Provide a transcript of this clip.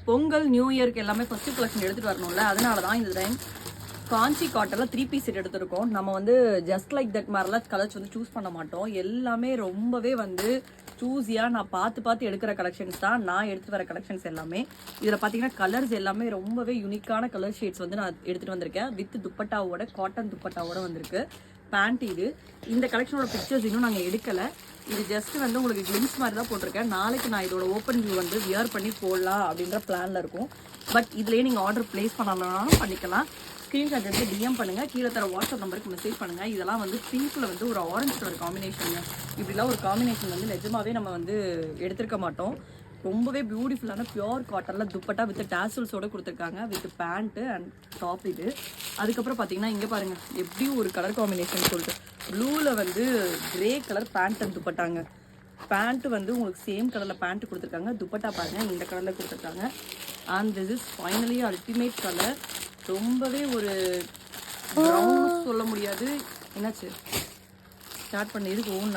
Pongal new இயர்க்கு எல்லாமே first collection எடுத்துகிட்டு வரணும்ல, அதனால தான் இந்த டைம் காஞ்சி காட்டனில் 3 பீஸ் செட் எடுத்திருக்கோம். நம்ம வந்து ஜஸ்ட் லைக் தட் மாதிரிலாம் கலர்ஸ் வந்து சூஸ் பண்ண மாட்டோம். எல்லாமே ரொம்பவே வந்து சூஸியாக நான் பார்த்து எடுக்கிற கலெக்ஷன்ஸ் தான் நான் எடுத்துகிட்டு வர கலெக்ஷன்ஸ் எல்லாமே. இதில் பார்த்தீங்கன்னா கலர்ஸ் எல்லாமே ரொம்பவே யூனிக்கான கலர் ஷேட்ஸ் வந்து நான் எடுத்துகிட்டு வந்திருக்கேன். வித் துப்பட்டாவோட, காட்டன் துப்பட்டாவோட வந்திருக்கு. பேண்ட் இது. இந்த கலெக்ஷனோட பிக்சர்ஸ் இன்னும் நாங்கள் எடுக்கலை. இது ஜஸ்ட் வந்து உங்களுக்கு கிளிம்ஸ் மாதிரி தான் போட்டிருக்கேன். நாளைக்கு நான் இதோட ஓப்பன் வியூ வந்து வியர் பண்ணி போடலாம் அப்படின்ற பிளானில் இருக்கும். பட் இதுலேயே நீங்கள் ஆர்டர் ப்ளேஸ் பண்ணலாம்னாலும் பண்ணிக்கலாம். ஸ்க்ரீன்ஷாட் எடுத்து டிஎம் பண்ணுங்கள், கீழே தர வாட்ஸ்அப் நம்பருக்கு மெசேஜ் பண்ணுங்கள். இதெல்லாம் வந்து பிங்க்கில் வந்து ஒரு ஆரஞ்சு கலர் காம்பினேஷன். இப்படிலாம் ஒரு காம்பினேஷன் வந்து நிஜமாவே நம்ம வந்து எடுத்திருக்க மாட்டோம். ரொம்பவே பியூட்டிஃபுல்லான பியோர் காட்டனில் துப்பட்டா வித் டாசல்ஸோடு கொடுத்துருக்காங்க. வித் பேண்ட்டு அண்ட் டாப் இது. அதுக்கப்புறம் பார்த்தீங்கன்னா இங்கே பாருங்கள் எப்படி ஒரு கலர் காம்பினேஷன் சொல்லிட்டு ப்ளூவில் வந்து கிரே கலர் பேண்ட் அண்ட் துப்பட்டாங்க. பேண்ட்டு வந்து உங்களுக்கு சேம் கலரில் பேண்ட்டு கொடுத்துருக்காங்க. துப்பட்டா பாருங்கள் இந்த கலரில் கொடுத்துருக்காங்க. And this is finally ultimate colour. ரொம்பவே ஒரு ப்ரௌன் சொல்ல முடியாது. என்னாச்சு ஸ்டார்ட் பண்ணி இதுக்கு ஓன்